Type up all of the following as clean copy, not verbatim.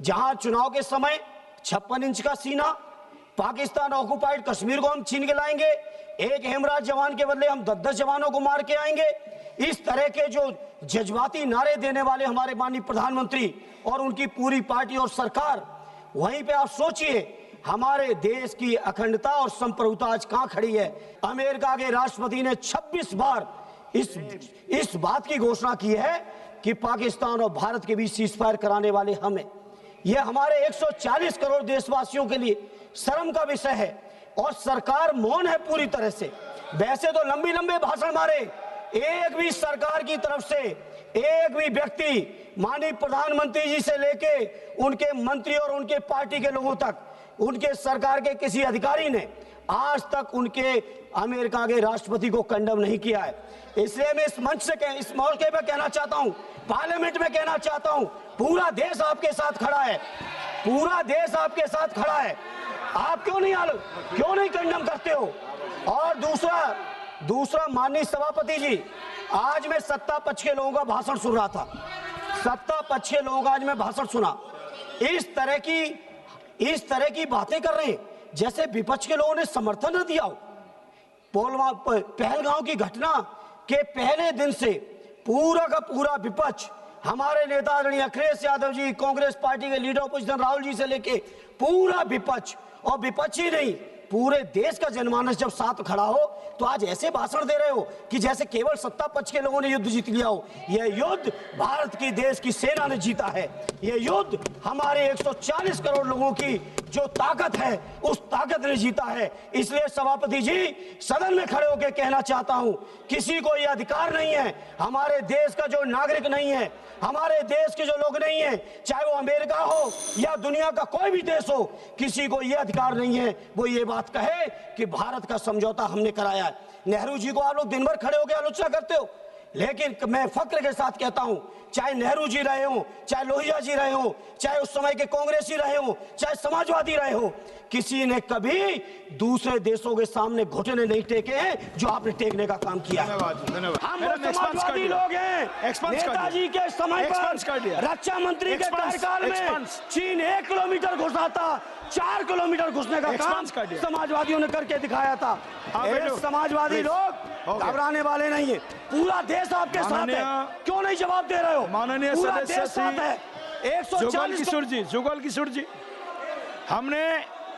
जहां चुनाव के समय 56 इंच का सीना, पाकिस्तान ऑक्युपाइड कश्मीर को हम छीन के लाएंगे, एक हेमराज जवान के बदले हम 10-10 जवानों को मार के आएंगे। इस तरह के जो जज्बाती नारे देने वाले हमारे माननीय प्रधानमंत्री और उनकी पूरी पार्टी और सरकार, वहीं पे आप सोचिए हमारे देश की अखंडता और संप्रभुता आज कहां खड़ी है। अमेरिका के राष्ट्रपति ने 26 बार इस बात की घोषणा की है कि पाकिस्तान और भारत के बीच सीज फायर कराने वाले हम हैं। यह हमारे 140 करोड़ देशवासियों के लिए शर्म का विषय है और सरकार मौन है पूरी तरह से। वैसे तो लंबे लंबे भाषण मारे, एक भी सरकार की तरफ से एक भी व्यक्ति माननीय प्रधानमंत्री जी से लेके उनके मंत्री और उनके पार्टी के लोगों तक, उनके सरकार के किसी अधिकारी ने आज तक उनके अमेरिका के राष्ट्रपति को कंडम नहीं किया है। इसलिए मैं इस मंच से इस मौके पर कहना चाहता हूं, पार्लियामेंट में कहना चाहता हूं, पूरा देश आपके साथ खड़ा है, पूरा देश आपके साथ खड़ा है। आप क्यों नहीं कंडम करते हो? और दूसरा माननीय सभापति जी, आज मैं सत्ता पक्ष के लोगों का भाषण सुन रहा था, सत्ता पक्ष के लोगों का आज मैं भाषण सुना। इस तरह की बातें कर रहे हैं जैसे विपक्ष के लोगों ने समर्थन न दिया हो। पहलगांव की घटना के पहले दिन से पूरा का पूरा विपक्ष, हमारे नेता आदरणीय अखिलेश यादव जी, कांग्रेस पार्टी के लीडर अपोजिशन राहुल जी से लेके पूरा विपक्ष, और विपक्ष ही नहीं पूरे देश का जनमानस जब साथ खड़ा हो तो आज ऐसे भाषण दे रहे हो कि जैसे केवल सत्ता पक्ष के लोगों ने युद्ध जीत लिया हो। यह युद्ध भारत की देश की सेना ने जीता है। यह युद्ध हमारे 140 करोड़ लोगों की जो ताकत है उस ताकत ने जीता है। इसलिए सभापति जी, सदन में खड़े होकर कहना चाहता हूं, किसी को यह अधिकार नहीं है, हमारे देश का जो नागरिक नहीं है, हमारे देश के जो लोग नहीं है, चाहे वो अमेरिका हो या दुनिया का कोई भी देश हो, किसी को यह अधिकार नहीं है वो ये बात कहे कि भारत का समझौता हमने कराया है। नेहरू जी को आप लोग दिन भर खड़े होकर आलोचना करते हो, लेकिन मैं फक्र के साथ कहता हूं, चाहे नेहरू जी रहे हो, चाहे लोहिया जी रहे हो, चाहे उस समय के कांग्रेसी रहे हो, चाहे समाजवादी रहे हो, किसी ने कभी दूसरे देशों के सामने घुटने नहीं टेके हैं जो आपने टेकने का काम किया। हम समाजवादी लोग हैं। नेताजी के समय पर रक्षा मंत्री के कार्यकाल में चीन 1 किलोमीटर घुसा था, 4 किलोमीटर घुसने का काम समाजवादियों ने करके दिखाया था। समाजवादी लोग घबराने वाले नहीं है, पूरा देश आपके साथ है। क्यों नहीं जवाब दे रहे हो? माननीय सदस्य जुगल किशोर जी,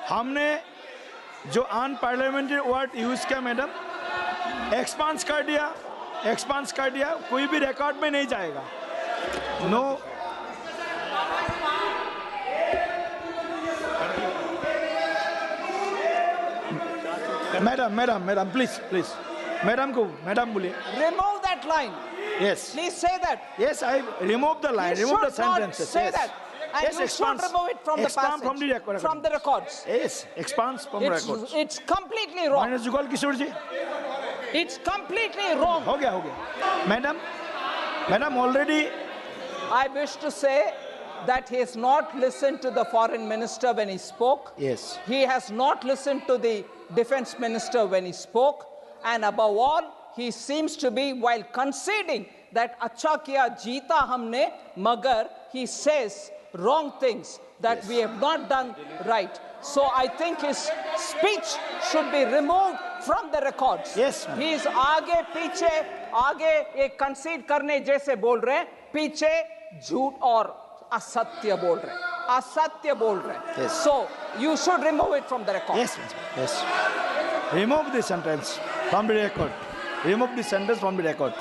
हमने जो अनपार्लियामेंट्री वर्ड यूज किया मैडम, एक्सपांस कर दिया, कोई भी रिकॉर्ड में नहीं जाएगा। नो, मैडम प्लीज मैडम बोलिए। Remove that line. Yes. Please say that. Yes, I remove the line. You remove the should not sentences. say yes. that. And yes, you should remove it from the passage. From the records. Yes, expands from records. It's completely wrong. Minus Jugal Kishore ji, It's completely wrong. हो गया। Madam already. I wish to say that he has not listened to the foreign minister when he spoke. Yes. He has not listened to the defense minister when he spoke. And above all, he seems to be, while conceding that अच्छा किया जीता हमने, मगर he says wrong things that yes. we have not done right. So I think his speech should be removed from the records. Yes. He is आगे एक concede करने जैसे बोल रहे हैं, पीछे झूठ और असत्य बोल रहे हैं। Yes. So you should remove it from the record. Yes. Remove the sentence from the record.